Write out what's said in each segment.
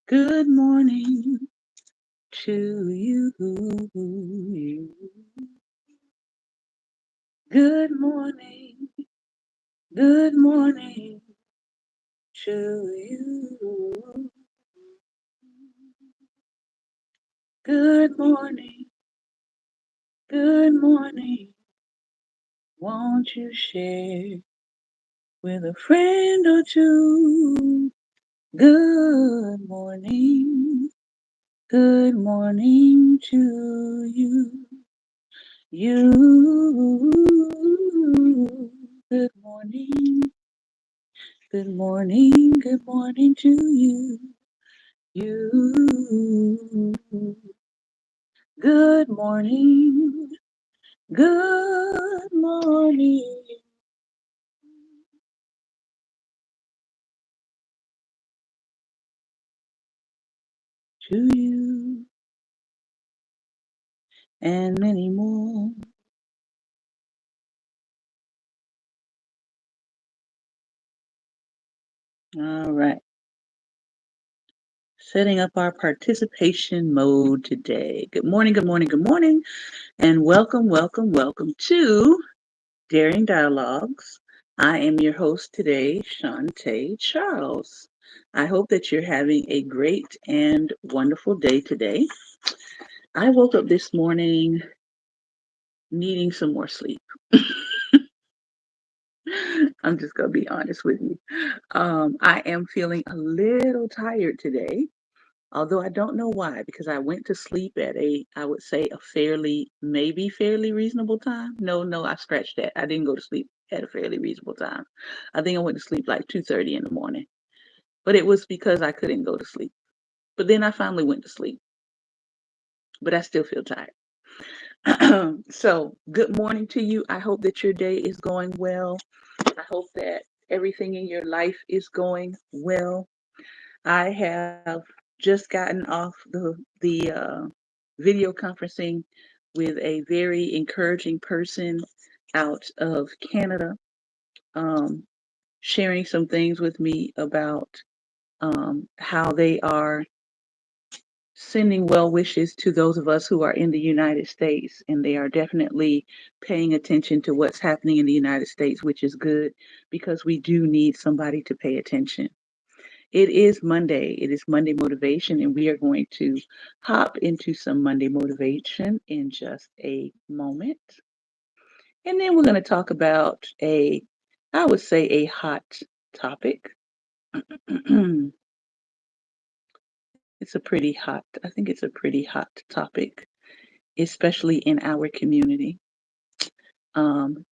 Good morning to you. Good morning. Good morning to you. Good morning. Good morning. Won't you share with a friend or two? Good morning. Good morning to you. You. Good morning. Good morning. Good morning to you. You. Good morning. Good morning to you. And many more. All right. Setting up our participation mode today. Good morning, good morning, good morning, and welcome, welcome, welcome to Daring Dialogues. I am your host today, Shantae Charles. I hope that you're having a great and wonderful day today. I woke up this morning needing some more sleep. I'm just going to be honest with you. I am feeling a little tired today, although I don't know why, because I went to sleep at I would say a maybe fairly reasonable time. No, I scratched that. I didn't go to sleep at a fairly reasonable time. I think I went to sleep like 2:30 in the morning, but it was because I couldn't go to sleep. But then I finally went to sleep, but I still feel tired. So, good morning to you. I hope that your day is going well. I hope that everything in your life is going well. I have just gotten off the video conferencing with a very encouraging person out of Canada, um, sharing some things with me about how they are sending well wishes to those of us who are in the United States, and they are definitely paying attention to what's happening in the United States, which is good because we do need somebody to pay attention. It is Monday. It is Monday motivation, and we are going to hop into some Monday motivation in just a moment. And then we're going to talk about I would say, a hot topic. I think it's a pretty hot topic, especially in our community.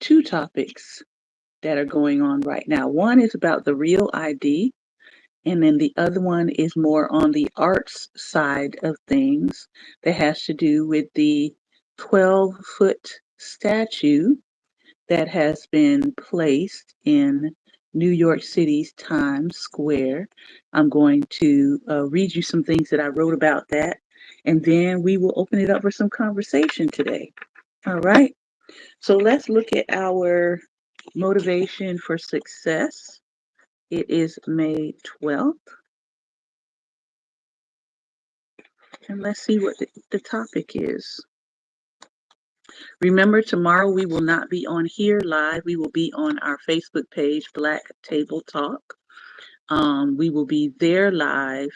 Two topics that are going on right now. One is about the real ID, and then the other one is more on the arts side of things that has to do with the 12-foot statue that has been placed in New York City's Times Square. I'm going to read you some things that I wrote about that, and then we will open it up for some conversation today. All right. So let's look at our motivation for success. It is May 12th. And let's see what the topic is. Remember, tomorrow we will not be on here live. We will be on our Facebook page, Black Table Talk. We will be there live,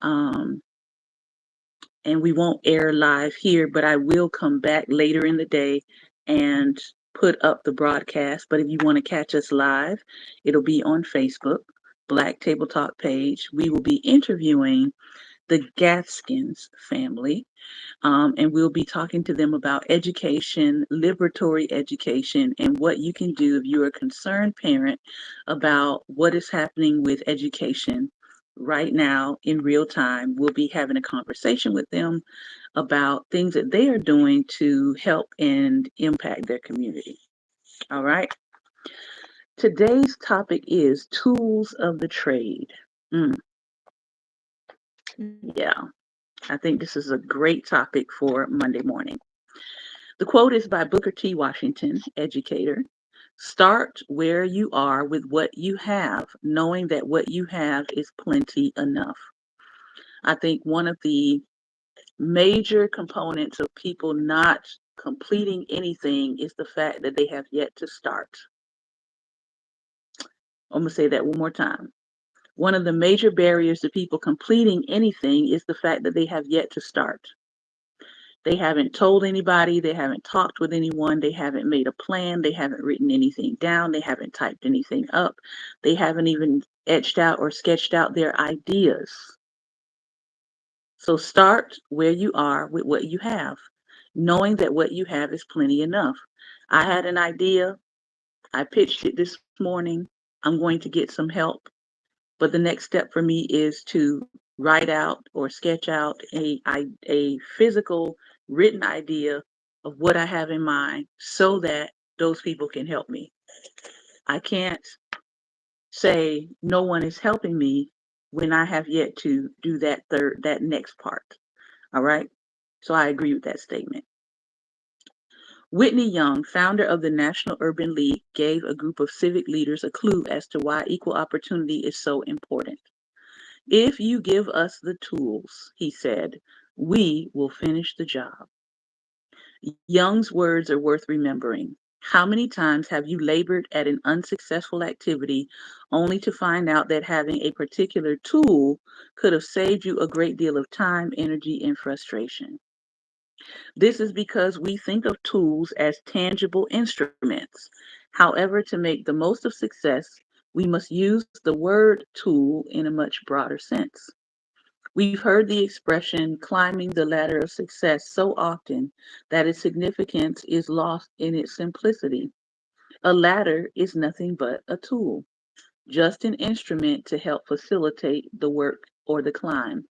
um, and we won't air live here, but I will come back later in the day and put up the broadcast. But if you want to catch us live, it'll be on Facebook, Black Table Talk page. We will be interviewing the Gaskins family. And we'll be talking to them about education, liberatory education, and what you can do if you're a concerned parent about what is happening with education right now in real time. We'll be having a conversation with them about things that they are doing to help and impact their community. All right. Today's topic is tools of the trade. Mm, yeah, I think this is a great topic for Monday morning. The quote is by Booker T. Washington, educator. Start where you are with what you have, knowing that what you have is plenty enough. I think one of the major components of people not completing anything is the fact that they have yet to start. I'm going to say that one more time. One of the major barriers to people completing anything is the fact that they have yet to start. They haven't told anybody, they haven't talked with anyone, they haven't made a plan, they haven't written anything down, they haven't typed anything up, they haven't even etched out or sketched out their ideas. So start where you are with what you have, knowing that what you have is plenty enough. I had an idea, I pitched it this morning, I'm going to get some help. But the next step for me is to write out or sketch out a physical written idea of what I have in mind so that those people can help me. I can't say no one is helping me when I have yet to do that next part. All right. So I agree with that statement. Whitney Young, founder of the National Urban League, gave a group of civic leaders a clue as to why equal opportunity is so important. If you give us the tools, he said, we will finish the job. Young's words are worth remembering. How many times have you labored at an unsuccessful activity only to find out that having a particular tool could have saved you a great deal of time, energy, and frustration? This is because we think of tools as tangible instruments. However, to make the most of success, we must use the word tool in a much broader sense. We've heard the expression climbing the ladder of success so often that its significance is lost in its simplicity. A ladder is nothing but a tool, just an instrument to help facilitate the work or the climb.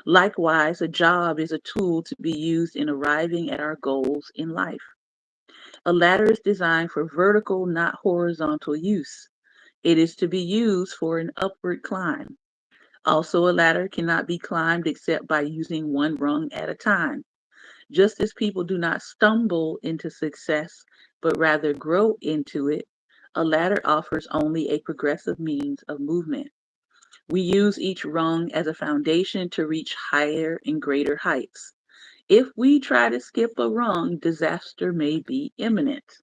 Likewise, a job is a tool to be used in arriving at our goals in life. A ladder is designed for vertical, not horizontal use. It is to be used for an upward climb. Also, a ladder cannot be climbed except by using one rung at a time. Just as people do not stumble into success, but rather grow into it, a ladder offers only a progressive means of movement. We use each rung as a foundation to reach higher and greater heights. If we try to skip a rung, disaster may be imminent.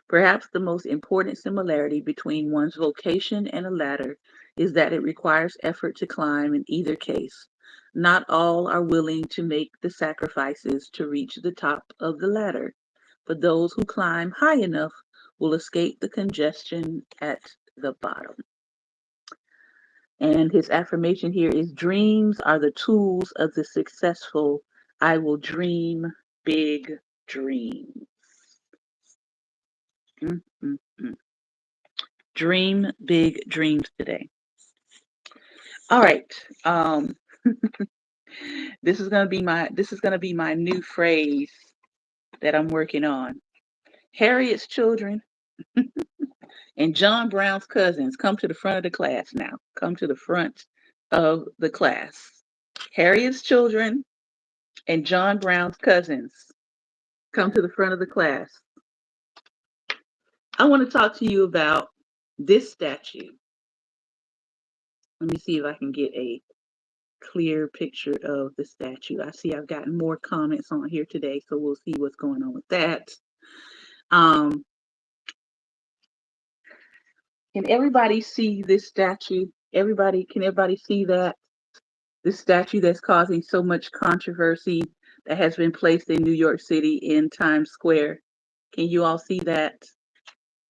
Perhaps the most important similarity between one's vocation and a ladder is that it requires effort to climb in either case. Not all are willing to make the sacrifices to reach the top of the ladder, but those who climb high enough will escape the congestion at the bottom. And his affirmation here is dreams are the tools of the successful. I will dream big dreams. Mm, mm, mm. Dream big dreams today. All right. Um, this is gonna be my new phrase that I'm working on. Harriet's children and John Brown's cousins come to the front of the class now. Come to the front of the class. Harriet's children and John Brown's cousins come to the front of the class. I want to talk to you about this statue. Let me see if I can get a clear picture of the statue. I see I've gotten more comments on here today, so we'll see what's going on with that. Um, can everybody see this statue? Can everybody see that? This statue that's causing so much controversy that has been placed in New York City in Times Square. Can you all see that?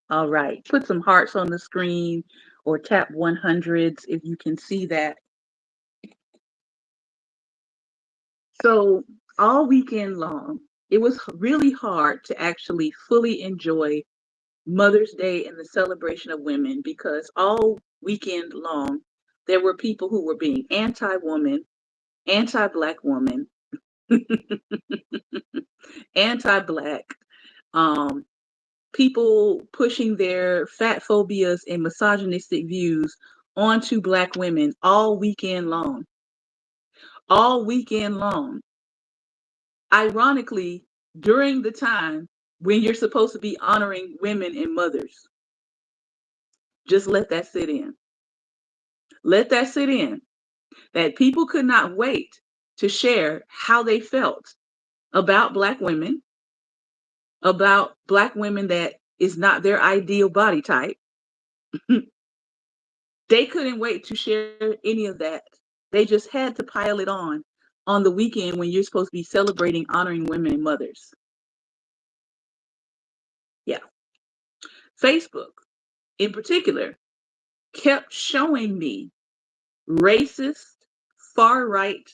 All right. Put some hearts on the screen or tap 100s if you can see that. So all weekend long, it was really hard to actually fully enjoy Mother's Day and the celebration of women because all weekend long, there were people who were being anti-woman, anti-black woman, anti-black, um, people pushing their fat phobias and misogynistic views onto black women all weekend long. All weekend long. Ironically, during the time when you're supposed to be honoring women and mothers. Just let that sit in. Let that sit in. that people could not wait to share how they felt about Black women that is not their ideal body type. They couldn't wait to share any of that. They just had to pile it on the weekend when you're supposed to be celebrating honoring women and mothers. Yeah. Facebook, in particular, kept showing me racist, far right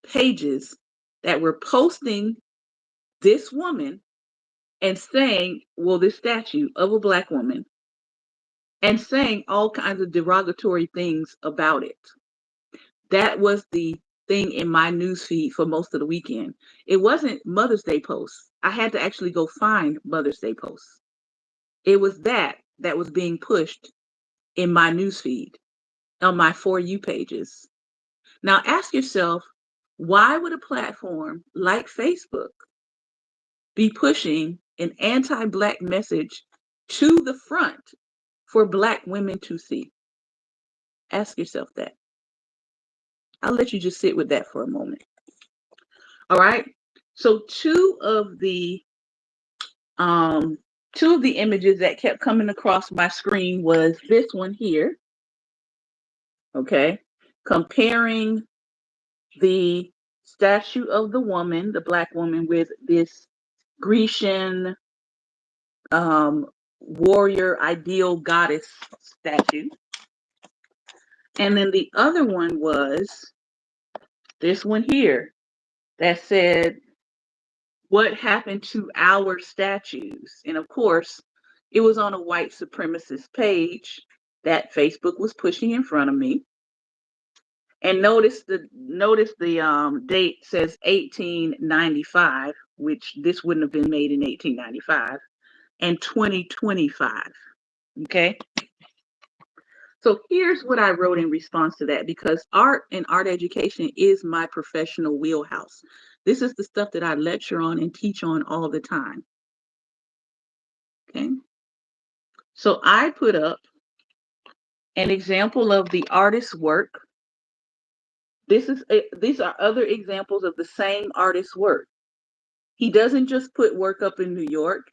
pages that were posting this woman and saying, well, this statue of a Black woman, and saying all kinds of derogatory things about it. That was the thing in my news feed for most of the weekend. It wasn't Mother's Day posts. I had to actually go find Mother's Day posts. It was that was being pushed in my news feed on my For You pages. Now ask yourself, why would a platform like Facebook be pushing an anti-Black message to the front for Black women to see? Ask yourself that. I'll let you just sit with that for a moment. All right. So um two of the images that kept coming across my screen was this one here. Okay. Comparing the statue of the woman, the Black woman, with this Grecian warrior ideal goddess statue. And then the other one was this one here that said, what happened to our statues? And of course, it was on a white supremacist page that Facebook was pushing in front of me. And notice the date says 1895, which this wouldn't have been made in 1895, and 2025. Okay. So here's what I wrote in response to that, because art and art education is my professional wheelhouse. This is the stuff that I lecture on and teach on all the time. Okay. So I put up an example of the artist's work. These are other examples of the same artist's work. He doesn't just put work up in New York.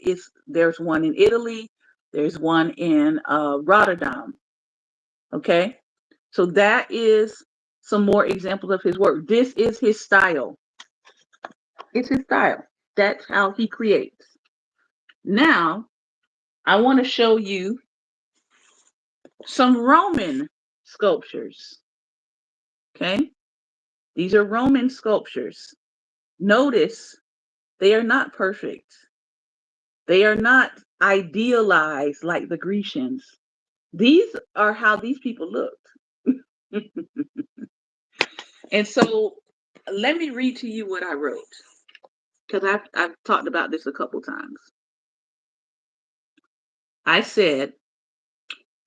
There's one in Italy. There's one in Rotterdam. Okay. So that is some more examples of his work. This is his style. It's his style. That's how he creates. Now, I want to show you some Roman sculptures. Okay. These are Roman sculptures. Notice they are not perfect. They are not idealized like the Grecians. These are how these people looked. And so let me read to you what I wrote, because I've talked about this a couple times. I said,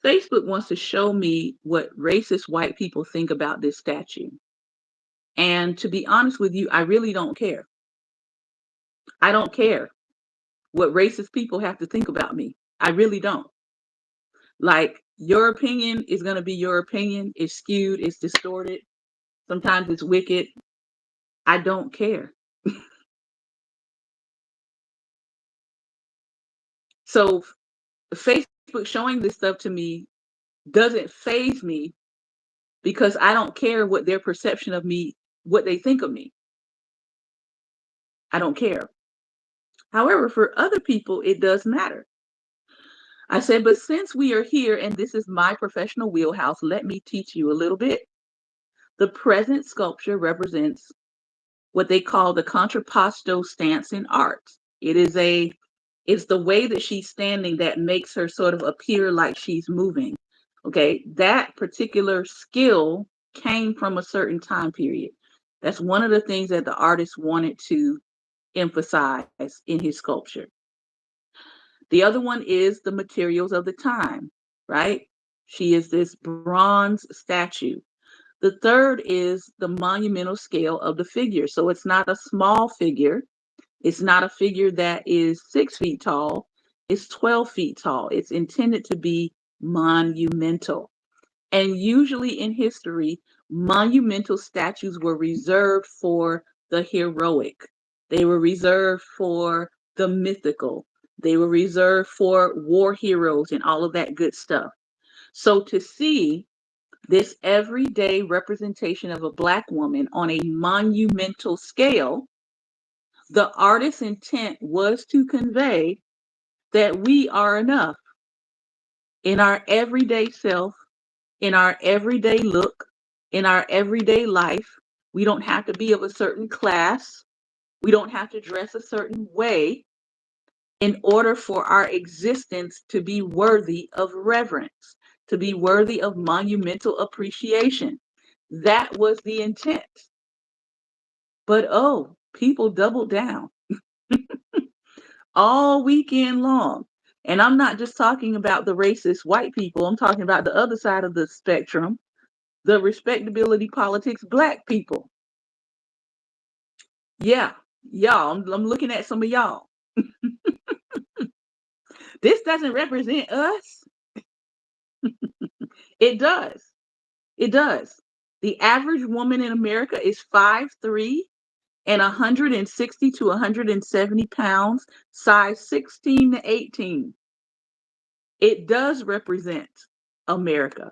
Facebook wants to show me what racist white people think about this statue. And to be honest with you, I really don't care. I don't care what racist people have to think about me. I really don't. Like, your opinion is going to be your opinion. It's skewed, it's distorted. Sometimes it's wicked. I don't care. So Facebook showing this stuff to me doesn't faze me, because I don't care what their perception of me, what they think of me. I don't care. However, for other people, it does matter. I said, but since we are here and this is my professional wheelhouse, let me teach you a little bit. The present sculpture represents what they call the contrapposto stance in art. It's the way that she's standing that makes her sort of appear like she's moving. Okay, that particular skill came from a certain time period. That's one of the things that the artist wanted to emphasize in his sculpture. The other one is the materials of the time, right? She is this bronze statue. The third is the monumental scale of the figure. So it's not a small figure. It's not a figure that is 6 feet tall. It's 12 feet tall. It's intended to be monumental. And usually in history, Monumental statues were reserved for the heroic. They were reserved for the mythical. They were reserved for war heroes and all of that good stuff. So to see this everyday representation of a Black woman on a monumental scale, the artist's intent was to convey that we are enough in our everyday self, in our everyday look, in our everyday life. We don't have to be of a certain class. We don't have to dress a certain way in order for our existence to be worthy of reverence, to be worthy of monumental appreciation. That was the intent. But oh, people doubled down all weekend long. And I'm not just talking about the racist white people, I'm talking about the other side of the spectrum, the respectability politics Black people. Yeah, y'all, I'm looking at some of y'all. This doesn't represent us. It does. It does. The average woman in America is 5'3" and 160 to 170 pounds, size 16 to 18. It does represent America.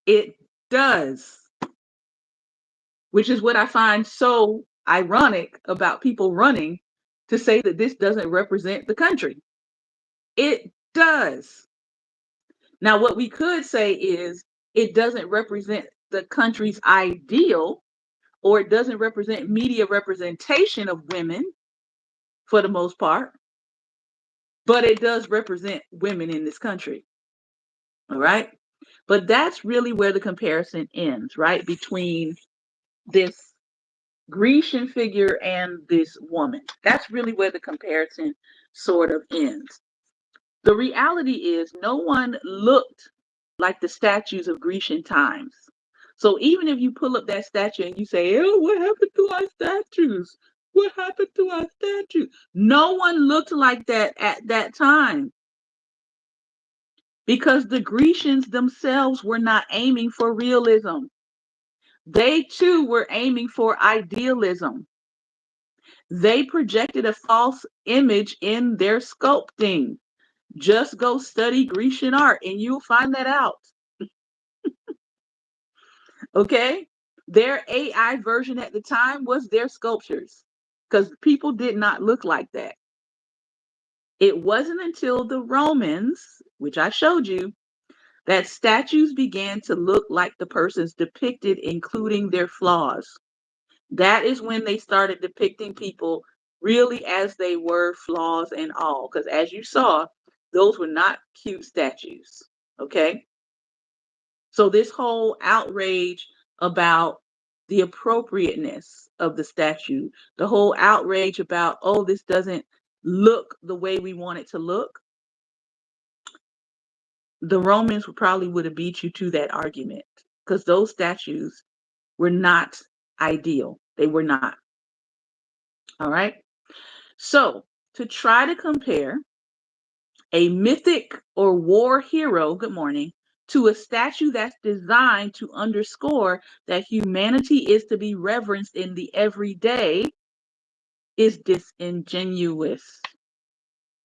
It does. Which is what I find so ironic about people running to say that this doesn't represent the country. It does. Now, what we could say is it doesn't represent the country's ideal, or it doesn't represent media representation of women for the most part, but it does represent women in this country. All right. But that's really where the comparison ends, right? Between this Grecian figure and this woman. That's really where the comparison sort of ends. The reality is, no one looked like the statues of Grecian times. So even if you pull up that statue and you say, oh, what happened to our statues? What happened to our statues? No one looked like that at that time because the Grecians themselves were not aiming for realism. They too were aiming for idealism. They projected a false image in their sculpting. Just go study Grecian art and you'll find that out. Okay? Their AI version at the time was their sculptures because people did not look like that. It wasn't until the Romans, which I showed you, that statues began to look like the persons depicted, including their flaws. That is when they started depicting people really as they were, flaws and all. Because as you saw, those were not cute statues. Okay? So this whole outrage about the appropriateness of the statue, the whole outrage about, oh, this doesn't look the way we want it to look, the Romans probably would have beat you to that argument because those statues were not ideal. They were not. All right. So to try to compare a mythic or war hero, good morning, to a statue that's designed to underscore that humanity is to be reverenced in the everyday is disingenuous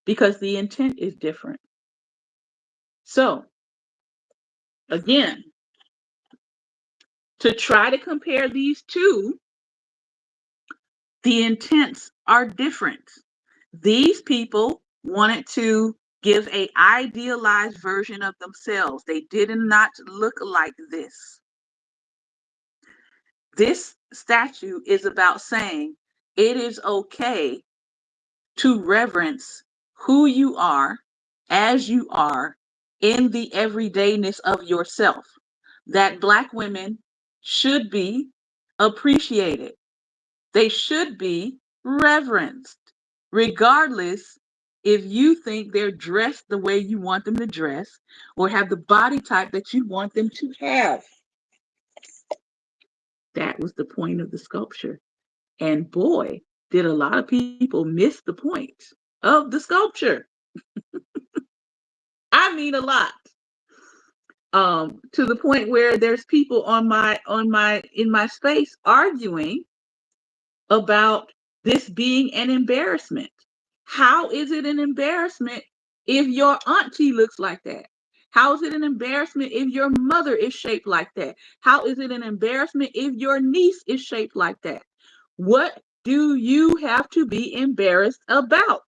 because the intent is different. So, again, to try to compare these two, the intents are different. These people wanted to give a idealized version of themselves. They did not look like this. This statue is about saying it is okay to reverence who you are as you are in the everydayness of yourself. That Black women should be appreciated. They should be reverenced, regardless if you think they're dressed the way you want them to dress or have the body type that you want them to have. That was the point of the sculpture. And boy, did a lot of people miss the point of the sculpture. I mean, a lot. To the point where there's people in my space arguing about this being an embarrassment. How is it an embarrassment if your auntie looks like that? How is it an embarrassment if your mother is shaped like that? How is it an embarrassment if your niece is shaped like that? What do you have to be embarrassed about?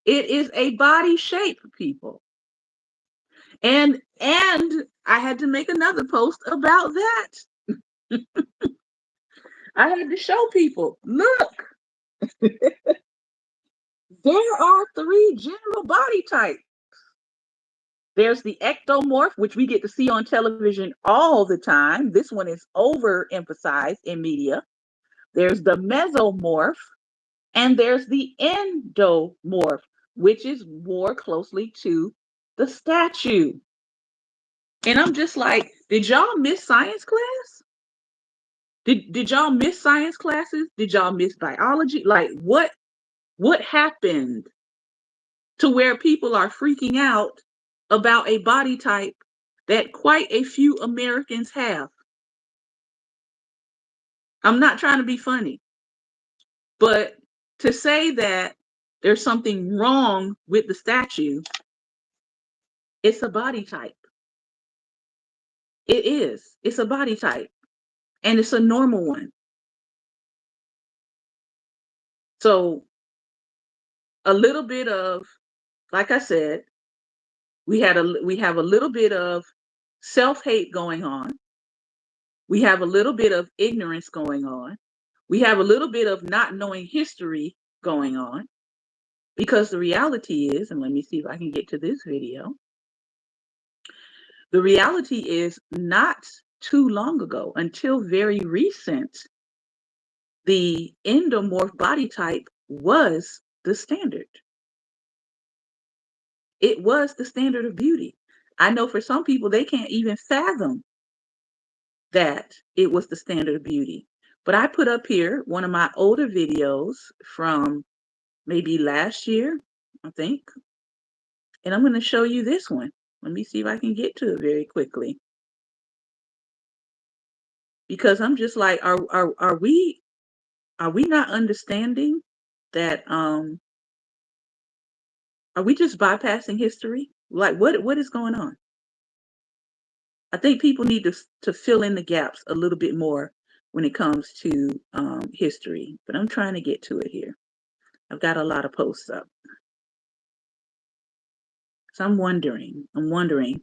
It is a body shape, people. And I had to make another post about that. I had to show people, look, there are three general body types. There's the ectomorph, which we get to see on television all the time. This one is overemphasized in media. There's the mesomorph, and there's the endomorph, which is more closely to the statue. And I'm just like, did y'all miss science class? Did y'all miss science classes? Did y'all miss biology? Like what happened to where people are freaking out about a body type that quite a few Americans have? I'm not trying to be funny, but to say that there's something wrong with the statue, it's a body type. It is. It's a body type, and it's a normal one. So a little bit of, like I said, we have a little bit of self-hate going on. We have a little bit of ignorance going on. We have a little bit of not knowing history going on, because the reality is, and let me see if I can get to this video. The reality is, not too long ago, until very recent, the endomorph body type was the standard. It was the standard of beauty. I know for some people, they can't even fathom that it was the standard of beauty. But I put up here one of my older videos from maybe last year, I think. And I'm going to show you this one. Let me see if I can get to it very quickly. Because I'm just like, are we not understanding that are we just bypassing history? Like what is going on? I think people need to fill in the gaps a little bit more when it comes to history. But I'm trying to get to it here. I've got a lot of posts up. So I'm wondering,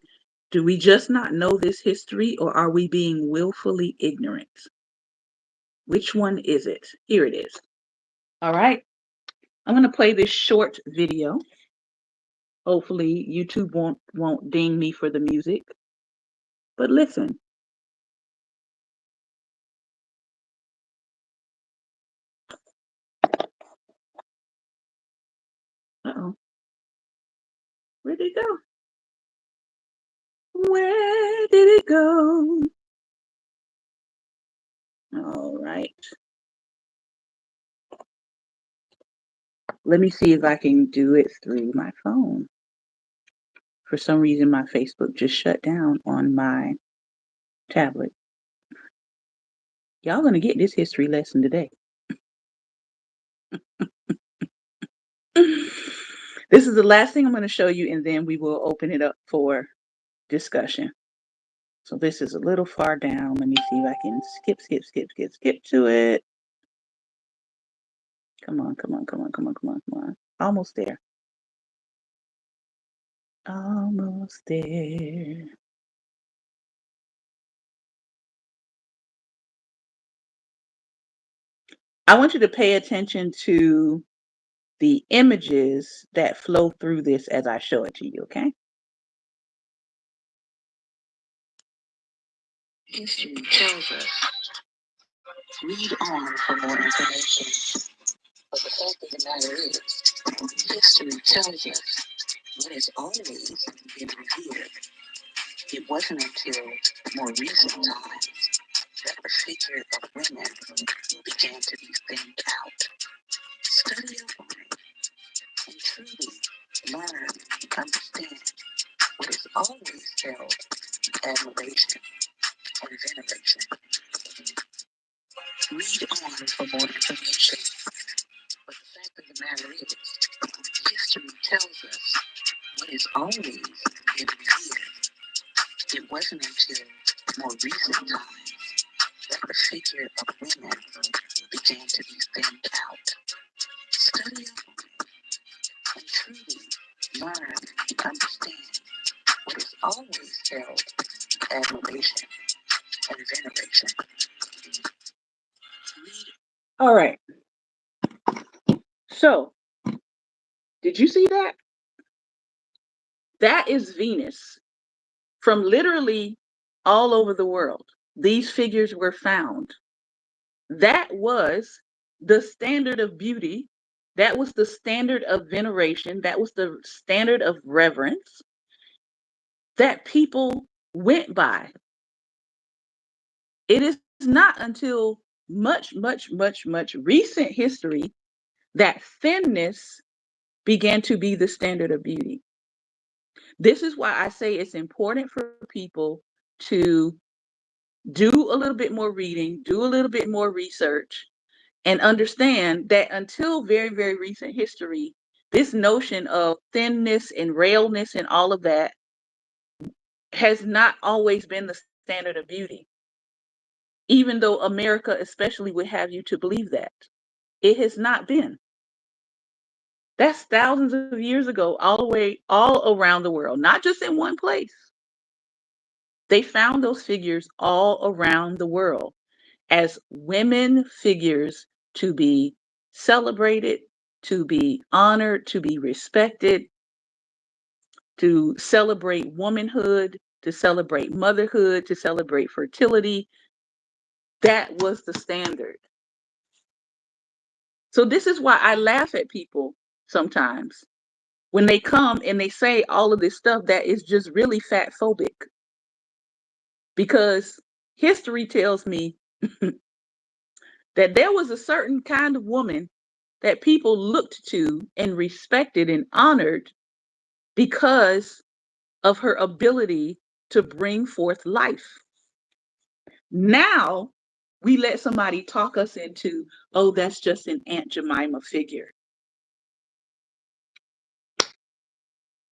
do we just not know this history, or are we being willfully ignorant? Which one is it? Here it is. All right. I'm going to play this short video. Hopefully YouTube won't ding me for the music. But listen. Uh-oh. Where'd it go? Where did it go? All right. Let me see if I can do it through my phone. For some reason, my Facebook just shut down on my tablet. Y'all gonna get this history lesson today. This is the last thing I'm going to show you, and then we will open it up for discussion. So this is a little far down. Let me see if I can skip to it. Come on. Almost there. Almost there. I want you to pay attention to the images that flow through this as I show it to you, okay? History tells us. Read on for more information. But the fact of the matter is, history tells us what has always been revered. It wasn't until more recent times that the figure of women began to be thinned out. Study up on it and truly learn and understand what has always held admiration and veneration. Read on for more information. But the fact of the matter is, history tells us what has always been revered. It wasn't until more recent times that the figure of women began to be thinned out. Study up on it and truly learn and understand what has always held admiration and veneration. All right. So, did you see that? That is Venus from literally all over the world. These figures were found. That was the standard of beauty. That was the standard of veneration. That was the standard of reverence that people went by. It is not until much recent history that thinness began to be the standard of beauty. This is why I say it's important for people to do a little bit more reading, do a little bit more research, and understand that until very recent history, this notion of thinness and raleness and all of that has not always been the standard of beauty, even though America especially would have you to believe that. It has not been. That's thousands of years ago, all around the world, not just in one place. They found those figures all around the world as women figures to be celebrated, to be honored, to be respected, to celebrate womanhood, to celebrate motherhood, to celebrate fertility. That was the standard. So this is why I laugh at people sometimes when they come and they say all of this stuff that is just really fat phobic. Because history tells me that there was a certain kind of woman that people looked to and respected and honored because of her ability to bring forth life. Now we let somebody talk us into, oh, that's just an Aunt Jemima figure.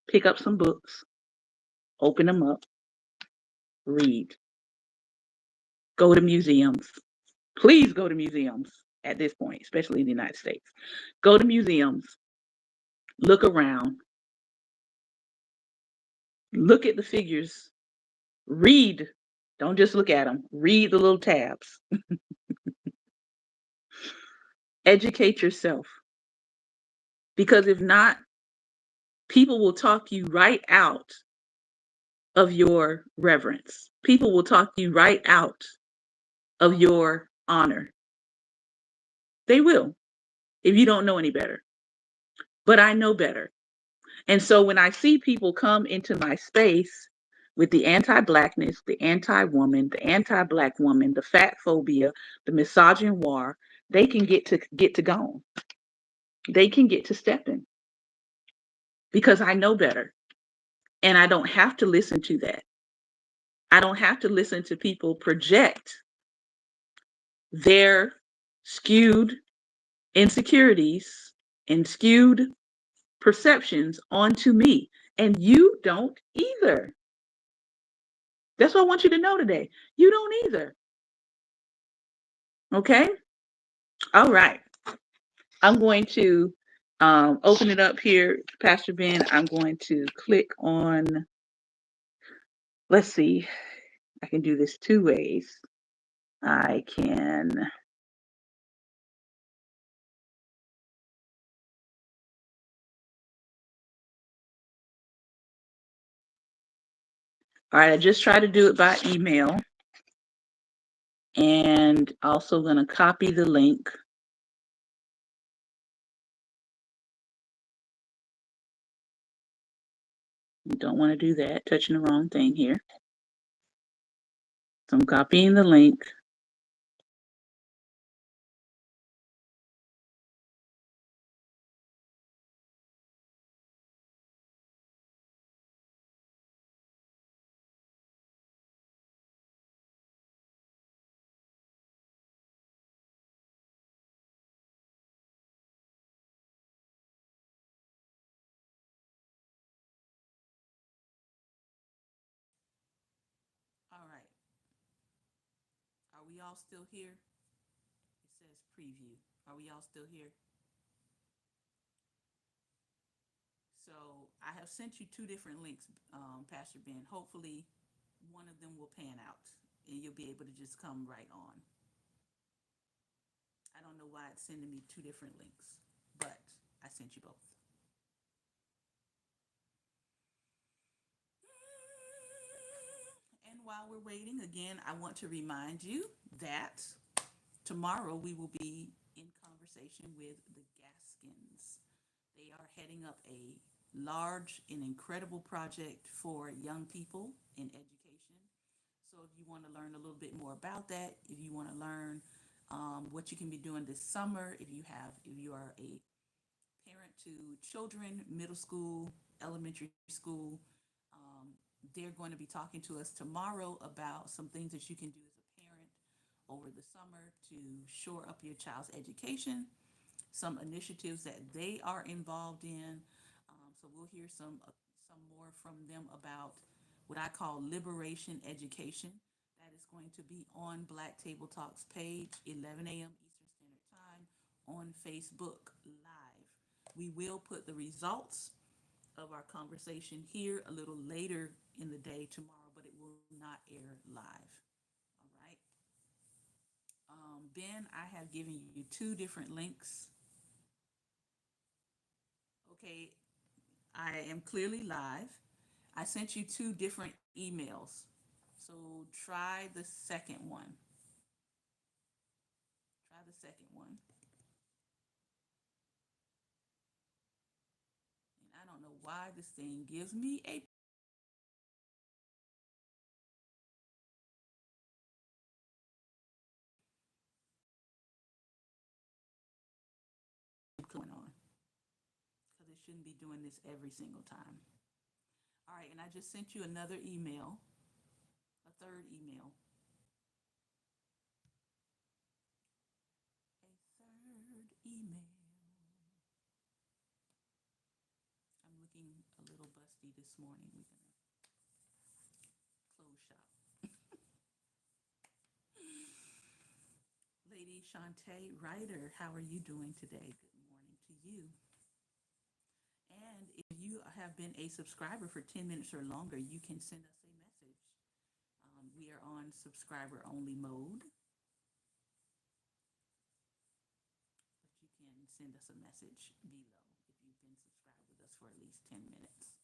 Pick up some books, open them up, read, go to museums. Please go to museums at this point, especially in the United States. Go to museums, look around, look at the figures, read. Don't just look at them, read the little tabs. Educate yourself. Because if not, people will talk you right out of your reverence. People will talk you right out of your honor. They will, if you don't know any better. But I know better. And so when I see people come into my space with the anti-blackness, the anti-woman, the anti-black woman, the fat phobia, the misogynoir, they can get to gone. They can get to stepping because I know better. And I don't have to listen to that. I don't have to listen to people project their skewed insecurities and skewed perceptions onto me. And you don't either. That's what I want you to know today. You don't either. Okay? All right. I'm going to open it up here, Pastor Ben. I'm going to click on, let's see, I can do this two ways. I can, all right, I just try to do it by email. And also going to copy the link. You don't want to do that, touching the wrong thing here. So I'm copying the link. Are we all still here? It says preview. Are we all still here? So I have sent you two different links, Pastor Ben. Hopefully, one of them will pan out and you'll be able to just come right on. I don't know why it's sending me two different links, but I sent you both. And while we're waiting, again, I want to remind you that tomorrow we will be in conversation with the Gaskins. They are heading up a large and incredible project for young people in education. So if you want to learn a little bit more about that, if you want to learn what you can be doing this summer, if you are a parent to children, middle school, elementary school, um, they're going to be talking to us tomorrow about some things that you can do as a parent over the summer to shore up your child's education, some initiatives that they are involved in. So we'll hear some more from them about what I call liberation education. That is going to be on Black Table Talks page, 11 a.m. Eastern Standard Time on Facebook Live. We will put the results of our conversation here a little later in the day tomorrow, but it will not air live. All right. Ben, I have given you two different links. Okay, I am clearly live. I sent you two different emails. So try the second one. Try the second one. And I don't know why this thing gives me a going on because it shouldn't be doing this every single time. All right, and I just sent you another email, a third email, a third email. I'm looking a little busty this morning. We're gonna close shop. Lady Shantae Ryder, how are you doing today? Good morning to you. And if you have been a subscriber for 10 minutes or longer, you can send us a message. We are on subscriber only mode, but you can send us a message below if you've been subscribed with us for at least 10 minutes.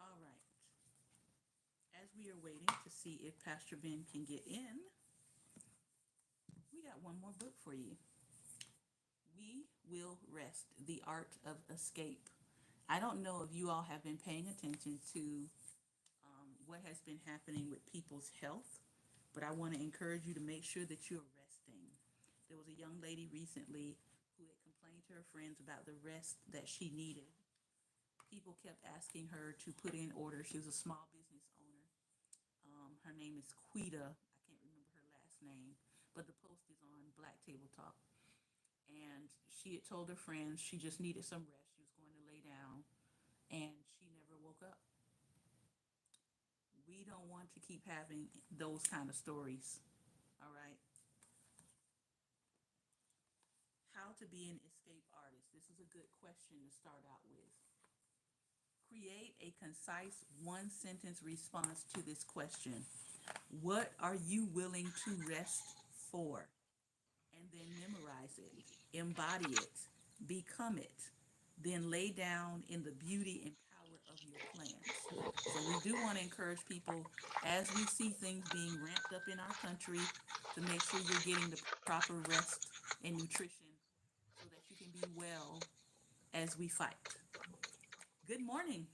All right. As we are waiting to see if Pastor Ben can get in, we got one more book for you. We Will Rest, The Art of Escape. I don't know if you all have been paying attention to what has been happening with people's health, but I want to encourage you to make sure that you're resting. There was a young lady recently who had complained to her friends about the rest that she needed. People kept asking her to put in orders. She was a small business owner. Her name is Quita. I can't remember her last name, but the post is on Black Table Talk. And she had told her friends she just needed some rest. She was going to lay down, and she never woke up. We don't want to keep having those kind of stories. All right. How to be an escape artist. This is a good question to start out with. Create a concise one sentence response to this question. What are you willing to rest for? And then memorize it, embody it, become it, then lay down in the beauty and power of your plans. So we do want to encourage people as we see things being ramped up in our country to make sure you're getting the proper rest and nutrition so that you can be well as we fight. Good morning.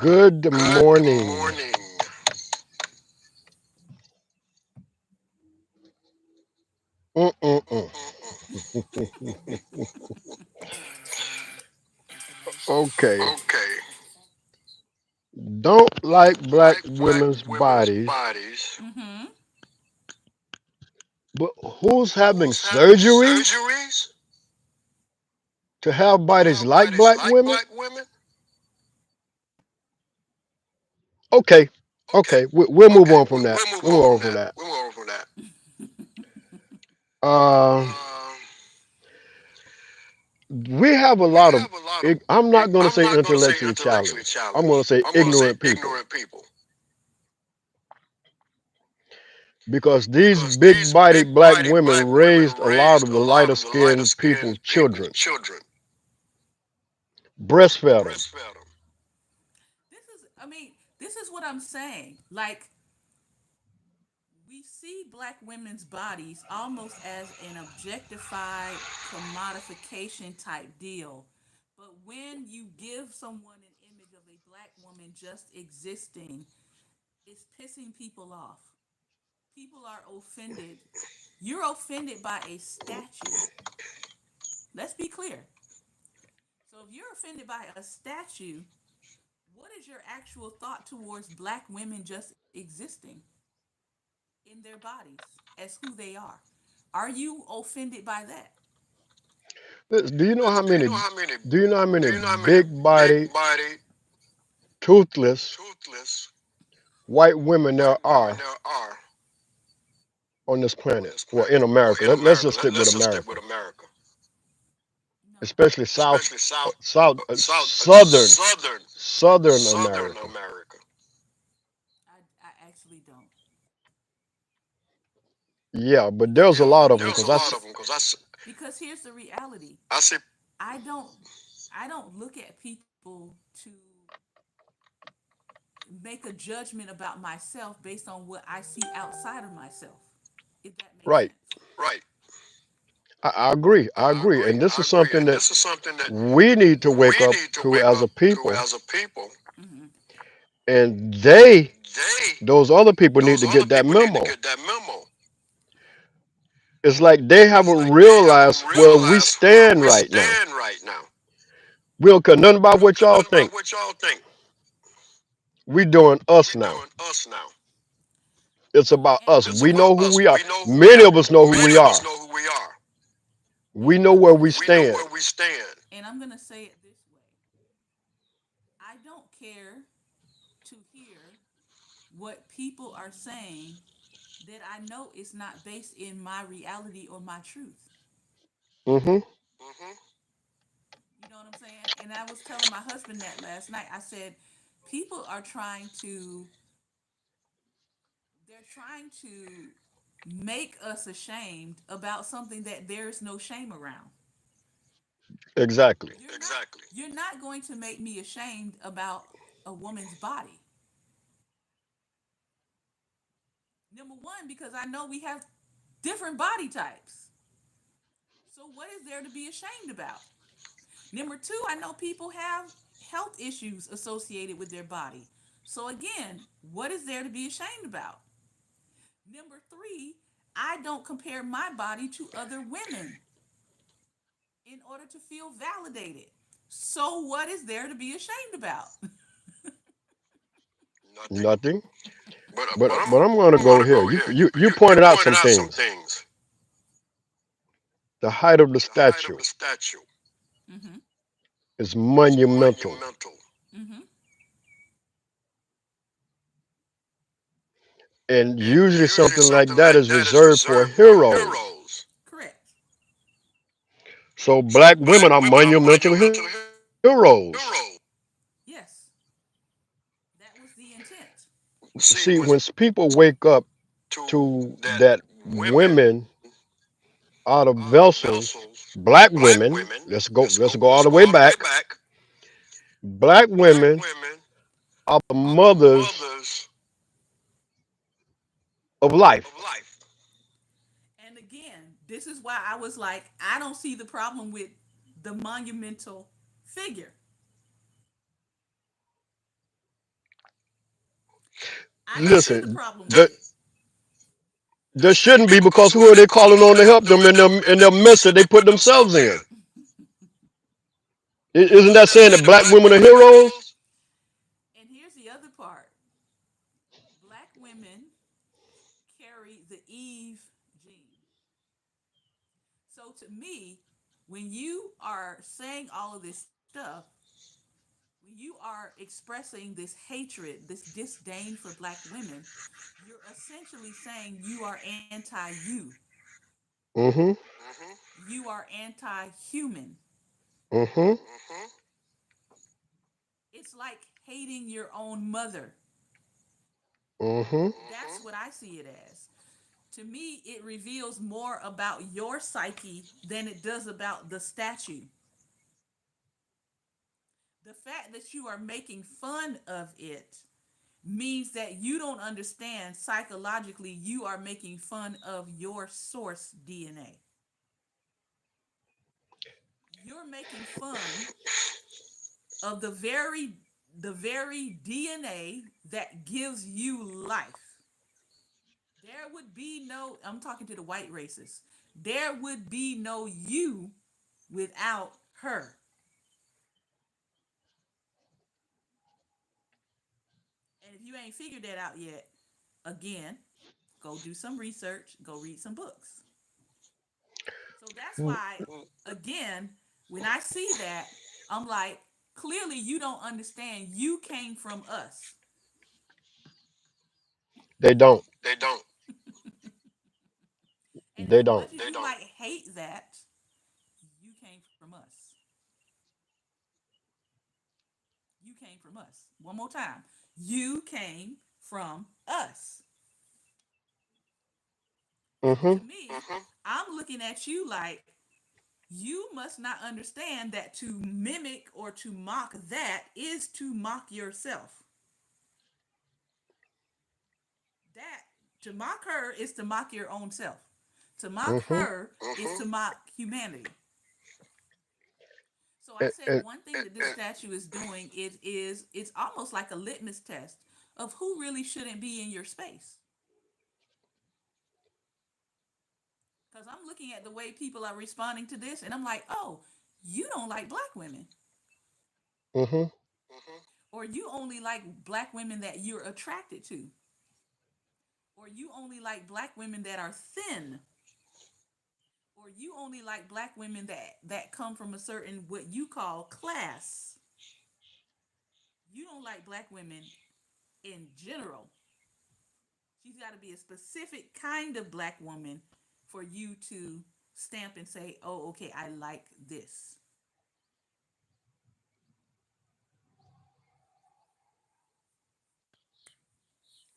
Good Good morning. morning. Mm-mm-mm. Okay. Okay. Don't like Don't black like black women's women's bodies, bodies. Mm-hmm. but who's having Who's having surgeries surgeries to have to bodies have like bodies black like women? black women? Okay, Okay, okay, we'll okay, move on from that. we'll move We'll on move from on from that. that. We'll move on from that. Uh, Um, we have a we lot of. have a lot of. I'm not going to I'm say not going to say intellectually intellectually challenged. I'm going to challenged. say I'm going to say ignorant people, ignorant people because these because these big big-bodied black bodied women black women raised a lot raised of a the lot of the lighter lighter-skinned skinned people's people's children, children, breastfed them. breastfed them. This is what I'm saying. Like, we see black women's bodies almost as an objectified commodification type deal. But when you give someone an image of a black woman just existing, it's pissing people off. People are offended. You're offended by a statue. Let's be clear. So if you're offended by a statue, what is your actual thought towards black women just existing in their bodies as who they are? Are you offended by that? Do you know how Do you many? know how many? Do you know how Do many you know how many big-bodied, big bodied, toothless toothless white women there white women are there are on this on planet? this Well, planet? in Well, America. in Let's America, just stick with let's just stick America, with America, No. especially especially South, southern southern Southern America. America. I actually don't. Yeah, but Because there's a Yeah, lot but of them there's because a lot of them because because here's the reality. I see. I don't I don't look at people to make a judgment about myself based on what I see outside of myself. If that makes right. sense. Right. I agree. I I agree, agree. and this I is agree. something And that this is something that we need to wake we up need to to wake as a up to people, as a people. Mm-hmm. and And those other people, need those to other get that people need to memo. get that memo. It's like they It's haven't like they haven't realized where we realized where stand we right now. stand right now. We don't care nothing We about don't what care y'all nothing about think. what y'all think. We doing us We now. doing us now. It's about And us. It's We about know who us. we are. We know who we Many are. of us know who we Many of us are. know who we are. We and know I'm where gonna we We know stand. where we stand. and I'm gonna say it this way. I don't care to hear what people are saying that I know is not based in my reality or my truth. Hmm. Hmm. You know what I'm saying? And I was telling my husband that last night. I said, people are they're trying to make us ashamed about something that there is no shame around. Exactly. Exactly. You're not going to make me ashamed about a woman's body. Number one, because I know we have different body types. So what is there to be ashamed about? Number two, I know people have health issues associated with their body. So again, what is there to be ashamed about? Number three, I don't compare my body to other women in order to feel validated. So what is there to be ashamed about? Nothing. Nothing. But But I'm going to I'm go gonna here. go here. You You pointed out pointed some out some things. things. The height of the The height statue of the statue Mm-hmm. is is monumental, monumental, Mm-hmm. and and usually usually something like something that like is that is reserved for reserved for heroes. heroes. Correct. So So black women black are women are monumental monumental heroes. Yes, that was the intent. See, See, when when people wake up to to that that women women out of out of vessels, vessels, black black women, women, let's go all let's the go way all the way back. back. Black Black women women are the are the mothers mothers of of life. life. And again, this is why I was like, I don't see the problem with the monumental figure. I don't see the Listen, problem with there, it. There there shouldn't shouldn't be be, because because who who are are they they calling calling on on to to help help them them in in their their mess mess that that they they put put themselves themselves in? in? Isn't Isn't that that saying saying that that black black women are women are heroes? heroes? And here's the other part. Black women carry the Eve gene. So to me, when you are saying all of this stuff, When you are expressing this hatred, this disdain for black women, you're essentially saying you are anti you. Mm-hmm. You are anti human. Mm-hmm. It's like hating your own mother. Mm-hmm. That's what I see it as. To me, it reveals more about your psyche than it does about the statue. The fact that you are making fun of it means that you don't understand psychologically you are making fun of your source DNA. You're making fun of the very DNA that gives you life. There would be no, I'm talking to the white races. There would be no you without her. And if you ain't figured that out yet, again, go do some research, go read some books. So that's why, again, when I see that, I'm like, clearly you don't understand. You came from us. They don't. And They as don't. much as you might hate that, you came from us. You came from us. One more time. You came from us. So Mm-hmm. to me, I'm looking at you like you must not understand that to mimic or to mock that is to mock yourself. That to mock her is to mock your own self. To mock Mm-hmm. her is to mock humanity. So I said And one thing that this statue is doing is it's almost like a litmus test of who really shouldn't be in your space. Because I'm looking at the way people are responding to this, and I'm like, oh, you don't like black women, mm-hmm. or you only like black women that you're attracted to, or you only like black women that are thin, or you only like black women that come from a certain what you call class. You don't like black women in general. She's got to be a specific kind of black woman for you to stamp and say, "Oh, okay, I like this."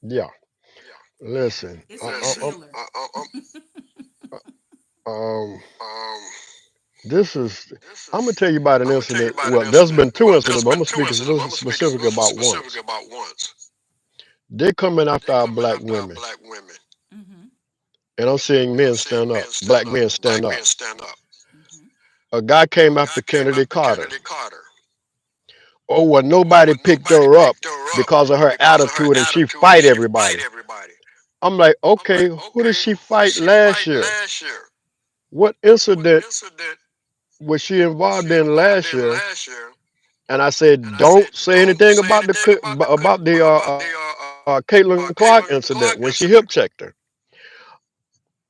Yeah. Yeah, Listen. it's a revealer. Um. This is. I'm gonna tell you about an incident. Well, there's been two incidents, but I'm gonna speak specifically about once. They're coming after our black women, Mm-hmm. and I'm seeing men stand up. Black men stand up. Mm-hmm. A guy came after Kennedy Carter. Oh, well, nobody picked her up because of her attitude, and she fight everybody. I'm like, okay, who did she fight last year? What incident was she involved in last year? And I said, don't say anything about the Caitlin Clark incident when she hip checked her,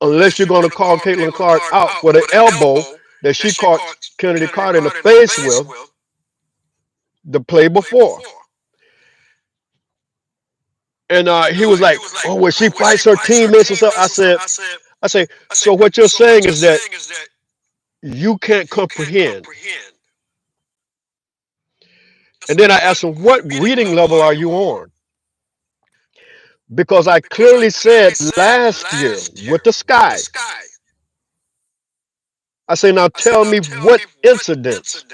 unless you're going to call Caitlin Clark out for the elbow that she caught Kennedy Carter in the face with the play before. And he was like, oh, well, she fights her teammates and stuff. I say, so what you're saying is that you can't comprehend. And then I asked him, what reading level are you on? Because I clearly said last year with the sky, I say, now tell me what incidents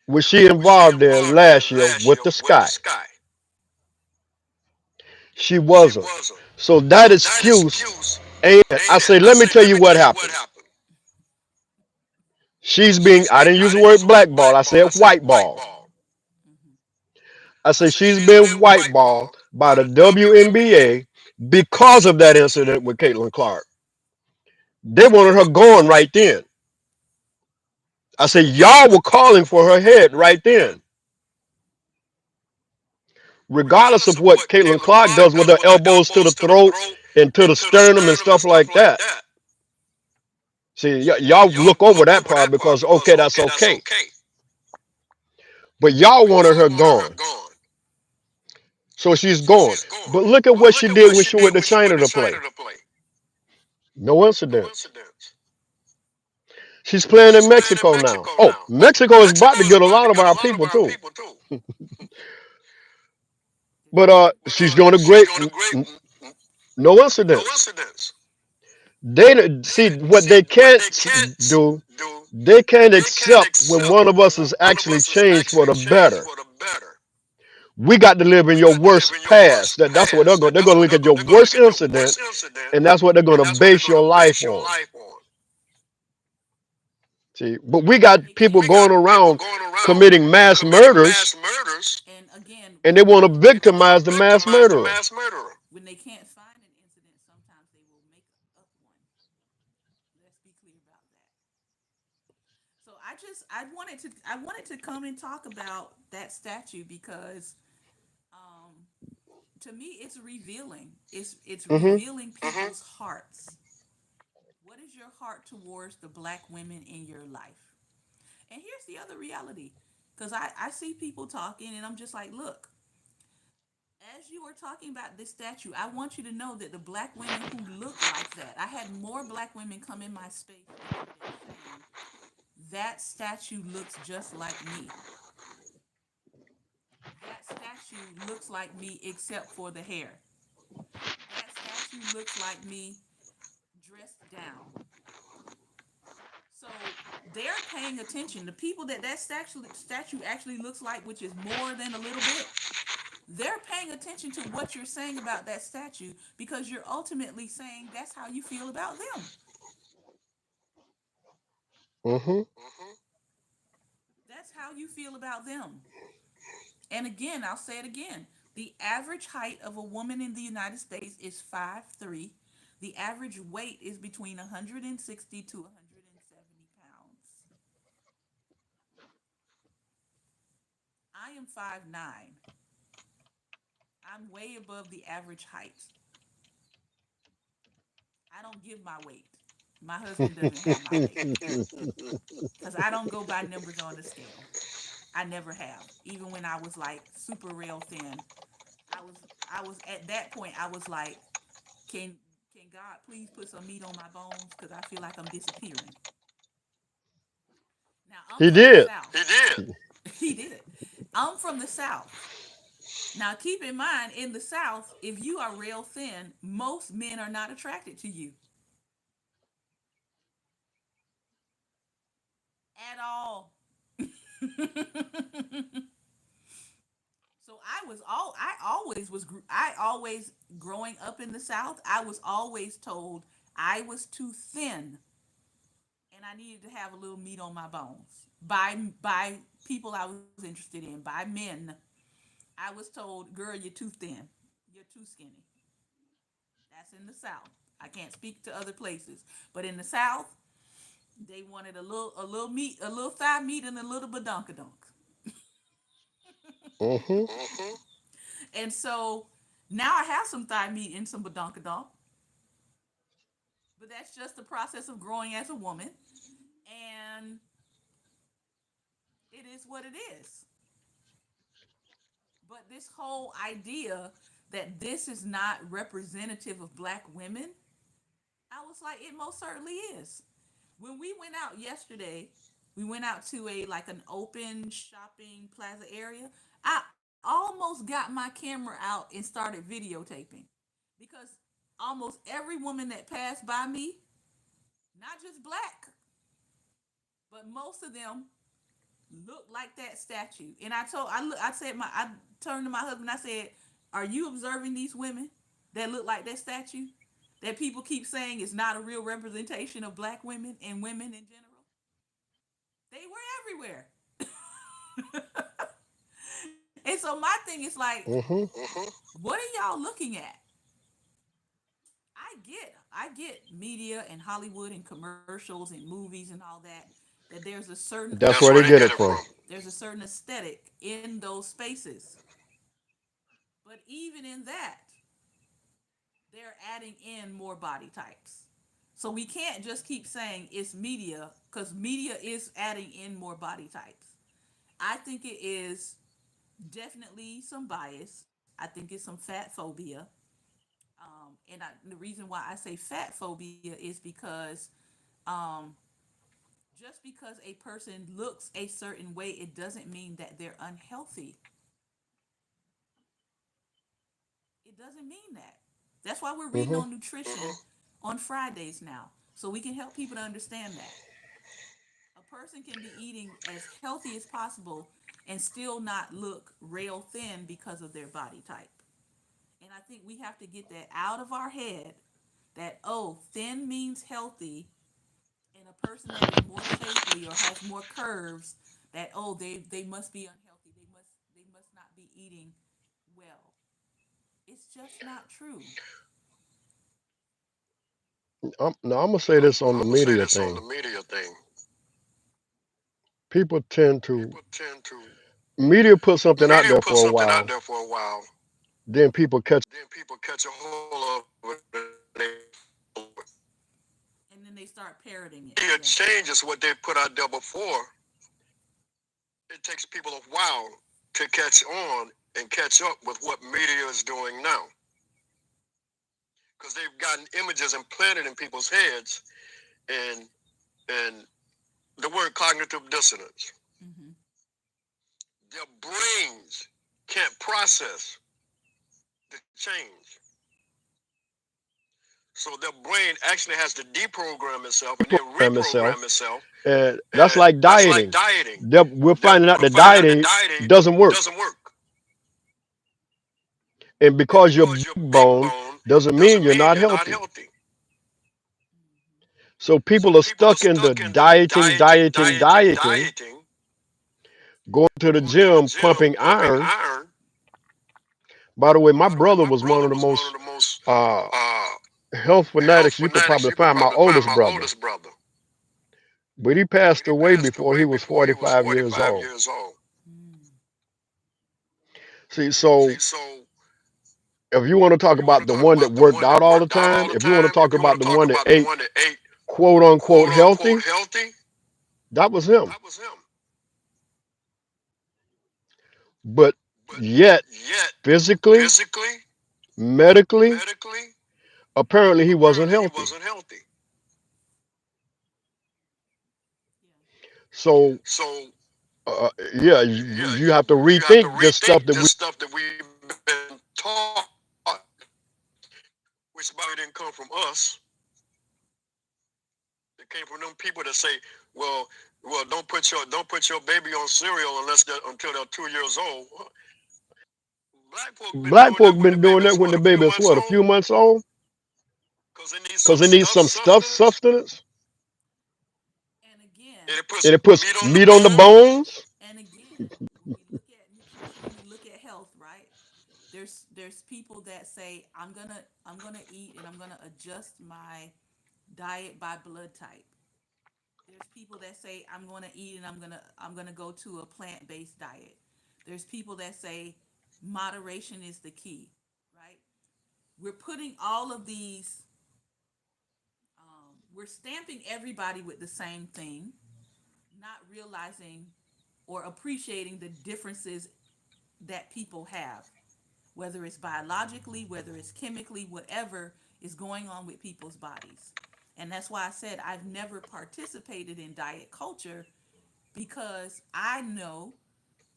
was she involved in last year with the sky? She wasn't. So that excuse ain't it. I say, let me tell you what happened. She's being, I didn't use the word blackball, I said whiteball. Mm-hmm. I say she's been whiteballed by the WNBA because of that incident with Caitlin Clark. They wanted her gone right then. I said, y'all were calling for her head right then. Regardless of what Caitlin Clark does with her elbows to the throat and to the sternum and stuff like that. See, y'all look over that part because, okay, that's okay. But y'all wanted her gone. So she's gone. But look at what she did when she went to China to play. No incidents. She's playing in Mexico now. Oh, Mexico is about to get a lot of our people too. But she's doing a great, no incidents. See what they can't do. They can't accept when one of us is actually changed for the better. We got to live in your worst past. That's what they're going. They're going to look at your worst incident, and that's what they're going to base your life on. See, but we got people going around committing mass murders, And again, and they want to victimize the mass murderer. when they can't find an incident, sometimes they will make up one. Let's be clear about that. So I wanted to come and talk about that statue because um, to me it's revealing. It's Hmm. revealing people's hearts. What is your heart towards the black women in your life? And here's the other reality. Because I see people talking and I'm just like, look, as you were talking about this statue, I want you to know that the black women who look like that, I had more black women come in my space yesterday saying, that statue looks just like me. That statue looks like me except for the hair. That statue looks like me dressed down. So they're paying attention. The people that statue actually looks like, which is more than a little bit, they're paying attention to what you're saying about that statue because you're ultimately saying that's how you feel about them. Hmm. That's how you feel about them. And again, I'll say it again. The average height of a woman in the United States is 5'3". The average weight is between 160 to 170 pounds. I am 5'9". I'm way above the average height. I don't give my weight. My husband doesn't have my weight because I don't go by numbers on the scale. I never have. Even when I was like super real thin, I was I was at that point. I was like, can can God please put some meat on my bones because I feel like I'm disappearing. Now I'm He from the did. South. He did. I'm from the South. Now keep in mind, in the South, if you are real thin, most men are not attracted to you at all. So I always growing up in the South, I was always told I was too thin and I needed to have a little meat on my bones by people I was interested in, by men. I was told, "Girl, you're too thin. You're too skinny." That's in the South. I can't speak to other places, but in the South, they wanted a little meat, a little thigh meat, and a little badonkadonk. Hmm. And so now I have some thigh meat and some badonkadonk, but that's just the process of growing as a woman, and it is what it is. But this whole idea that this is not representative of black women, I was like, it most certainly is. When we went out yesterday, we went out to a like an open shopping plaza area. I almost got my camera out and started videotaping because almost every woman that passed by me, not just black, but most of them looked like that statue. And I turned to my husband. I said, "Are you observing these women that look like that statue? That people keep saying is not a real representation of black women and women in general. They were everywhere." And so my thing is like, Hmm. what are y'all looking at? I get media and Hollywood and commercials and movies and all that. That That's where they get it from. there's a certain aesthetic in those spaces. But even in that, they're adding in more body types. So we can't just keep saying it's media because media is adding in more body types. I think it is definitely some bias. I think it's some fat phobia. The reason why I say fat phobia is because um, just because a person looks a certain way, it doesn't mean that they're unhealthy. It doesn't mean that. That's why we're reading Hmm. on nutrition on Fridays now, so we can help people to understand that a person can be eating as healthy as possible and still not look rail thin because of their body type. And I think we have to get that out of our head that, oh, thin means healthy, and a person that is more shapely or has more curves, that, oh, they must be unhealthy. They must not be eating well. It's just not true. Now I'm gonna say this on I'm the gonna say media this on the thing. media thing. People tend to People tend to media put something out media there put for a something out while, there for a while, then people catch then people catch a hold of it and they And then they start parroting it. media Yeah. changes what they put out there before. It takes people a while to catch on and catch up with what media is doing now because they've gotten images implanted in people's heads and and the word cognitive dissonance. Mm-hmm. Their brains can't process the change. So their brain actually has to deprogram itself and then program itself, reprogram itself. and that's And like that's like dieting. dieting. We're finding out We're that finding out that dieting dieting doesn't work, doesn't work. and And because you're because big you're big bone bone doesn't mean doesn't you're mean not you're not healthy. healthy. So So people are people are stuck in the stuck in the dieting, dieting, dieting, dieting, dieting, dieting, going to the going to the gym, gym, pumping pumping iron. iron. By the way, my By the way, brother my was one brother of the was one of most the most uh, uh, health health fanatics you could fanatics probably you could find. My probably find. oldest My brother, oldest brother. but he But passed he away passed before away he was before he was 45 years 45 old. years old. Mm. See, so See, so if you want to if talk you want about to the talk one that about the worked one out that all the worked out all time, the if you want to time, talk if you want about to the talk one that about the ate one that ate quote unquote quote unquote healthy, healthy, that was him. that was him. But But yet, yet, physically, physically, medically, medically, apparently he wasn't apparently he healthy. wasn't healthy. Yeah. So, So yeah, yeah, you have to you have to rethink this stuff rethink that we this stuff that we've been taught, which by the way didn't come from us. It came from them people that say, well, don't put your baby on cereal until they're 2 years old. Black folk been black doing that folk when the been doing that baby's when what, the a few baby is months what, a old, few months old, because they need because some it needs stuff some stuff sustenance, sustenance, And again, and it and puts it puts meat on the meat on the bone. bones. and again, when we look at nutrition and we look at health, right? There's people that say I'm gonna eat and I'm gonna adjust my diet by blood type. There's people that say I'm going to eat and I'm going to go to a plant-based diet. There's people that say moderation is the key, right? We're putting all of these we're stamping everybody with the same thing, not realizing or appreciating the differences that people have, whether it's biologically, whether it's chemically, whatever is going on with people's bodies. And that's why I said I've never participated in diet culture because I know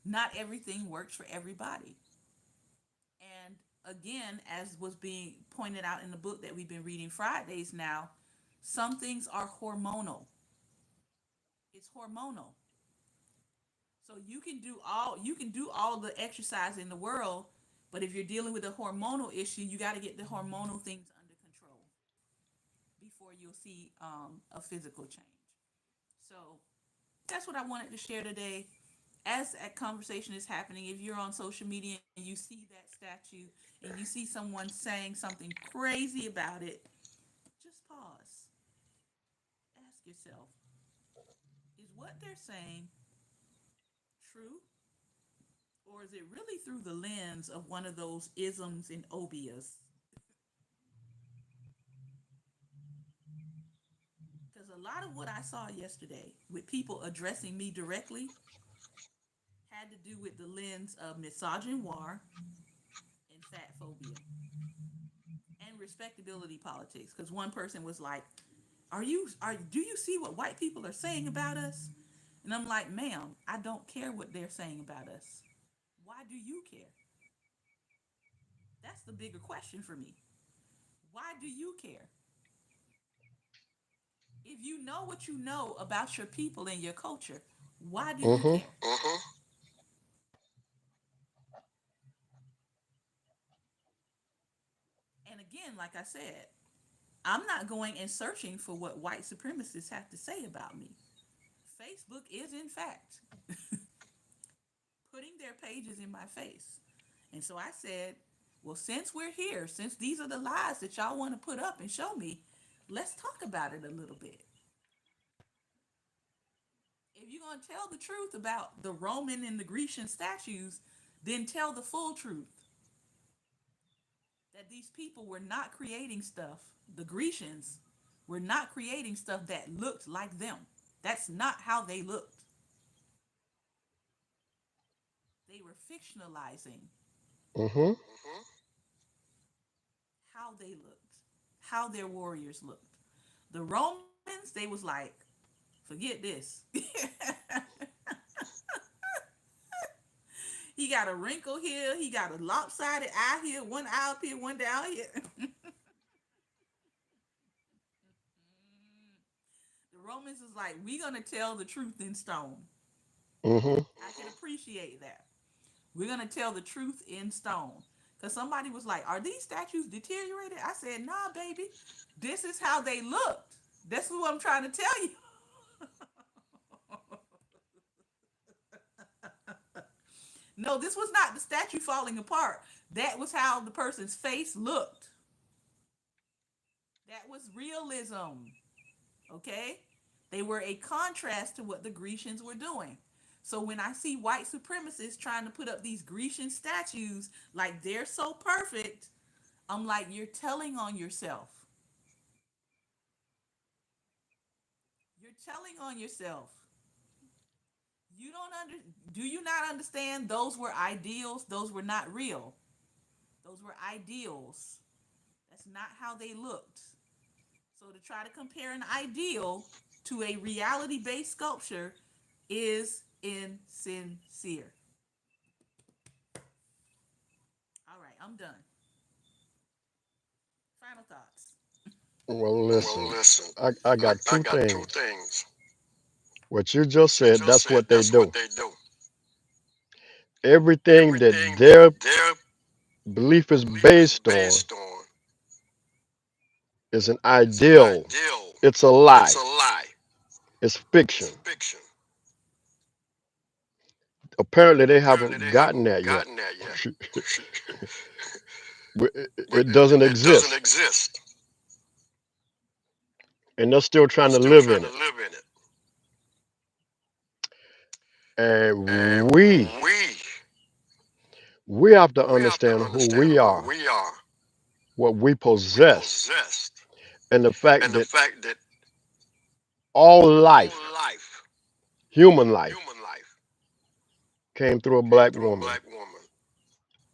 not everything works for everybody. And again, as was being pointed out in the book that we've been reading Fridays now, some things are hormonal. It's hormonal. So you can do all the exercise in the world, but if you're dealing with a hormonal issue, you got to get the hormonal things under control before you'll see a physical change. So that's what I wanted to share today. As that conversation is happening, if you're on social media and you see that statue and you see someone saying something crazy about it, just pause. Ask yourself, is what they're saying true? Or is it really through the lens of one of those isms and obias? Because a lot of what I saw yesterday with people addressing me directly, had to do with the lens of misogynoir and fat phobia and respectability politics. Because one person was like, are do you see what white people are saying about us? And I'm like, ma'am, I don't care what they're saying about us. Why do you care? That's the bigger question for me. Why do you care? If you know what you know about your people and your culture, why do you Mm-hmm. care? And again, like I said, I'm not going and searching for what white supremacists have to say about me. Facebook is, in fact, putting their pages in my face. And so I said, well, since we're here, since these are the lies that y'all want to put up and show me, let's talk about it a little bit. If you're going to tell the truth about the Roman and the Grecian statues, then tell the full truth that these people were not creating stuff. The Grecians were not creating stuff that looked like them. That's not how they looked. They were fictionalizing Mm-hmm. how they looked, how their warriors looked. The Romans, they was like, forget this. He got a wrinkle here, he got a lopsided eye here, one eye up here, one down here. The Romans is like, we gonna tell the truth in stone. Mm-hmm. I can appreciate that. We're gonna tell the truth in stone. Cause somebody was like, are these statues deteriorated? I said, nah, baby. This is how they looked. This is what I'm trying to tell you. No, this was not the statue falling apart. That was how the person's face looked. That was realism. Okay? They were a contrast to what the Grecians were doing. So when I see white supremacists trying to put up these Grecian statues like they're so perfect, I'm like, you're telling on yourself. You're telling on yourself. You don't under Do you not understand those were ideals? Those were not real. Those were ideals. That's not how they looked. So to try to compare an ideal to a reality-based sculpture is insincere. All right, I'm done. Final thoughts. Well, Well, listen, listen, I got I two got two things. things. What you just What you said, just that's said, what they that's what do. they do. Everything that Everything that their their belief is belief is based on based on is an is an ideal. ideal. It's a It's a lie. lie. It's It's fiction. fiction. Apparently, they Apparently, haven't they gotten haven't that yet. gotten that yet. It doesn't It doesn't exist, exist. and they're still They're trying to still live trying in to it. live in it. And And we have to we have to understand who understand we who are, we are, what we what we possess, possess, and the fact and the that fact that all all life, life, human life, human life, came through a came black through a woman, black woman,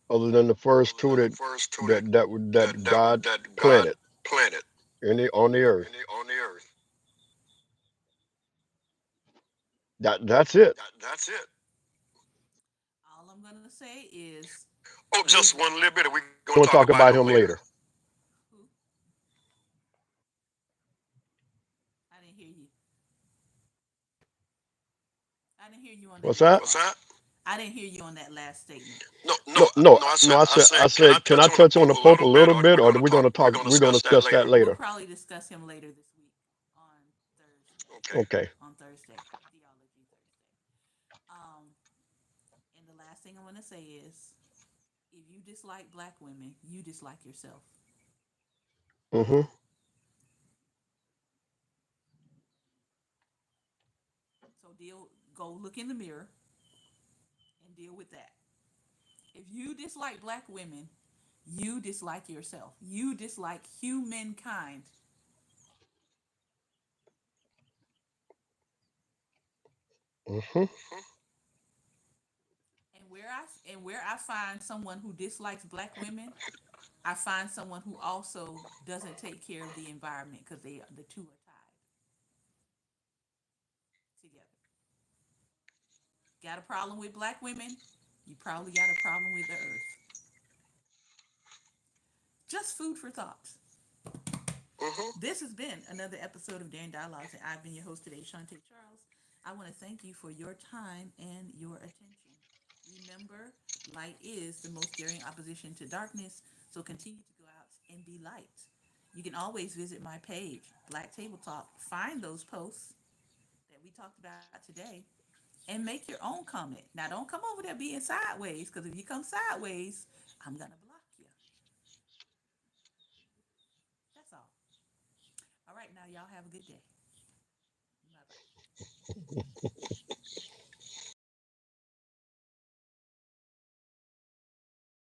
other than the first other two than the that first two that that, that God that God planted planted on the earth. on the earth. That's it. That's it. All I'm gonna say is, Oh, if just one little bit. We're gonna We'll talk talk about about him him later. later. who I didn't hear you. I didn't hear you on that What's last that? What's part. that? I didn't hear you on that last statement. No, No, no, no, no. no. I I said, can I said, can I touch on the touch on Pope the a Pope a little bit, little or bit, we're or gonna are we going talk? to We're talk? gonna We're going to discuss that discuss that later. We'll later. probably discuss him later this week on Thursday. Okay. Okay. On Thursday, Theology Thursday. Um, and the last thing I'm gonna say is, if you dislike black women, you dislike yourself. Mhm. So go look in the mirror and deal with that. If you dislike black women, you dislike yourself. You dislike humankind. Mhm. And where I find someone who dislikes black women, I find someone who also doesn't take care of the environment, because the two are tied together. Got a problem with black women? You probably got a problem with the earth. Just food for thought. Mm-hmm. This has been another episode of Daring Dialogues, and I've been your host today, Shantae Charles. I want to thank you for your time and your attention. Remember, light is the most daring opposition to darkness, so continue to go out and be light. You can always visit my page, Black Table Talk, find those posts that we talked about today, and make your own comment. Now, don't come over there being sideways, because if you come sideways, I'm going to block you. That's all. All right, now, y'all have a good day. Bye bye.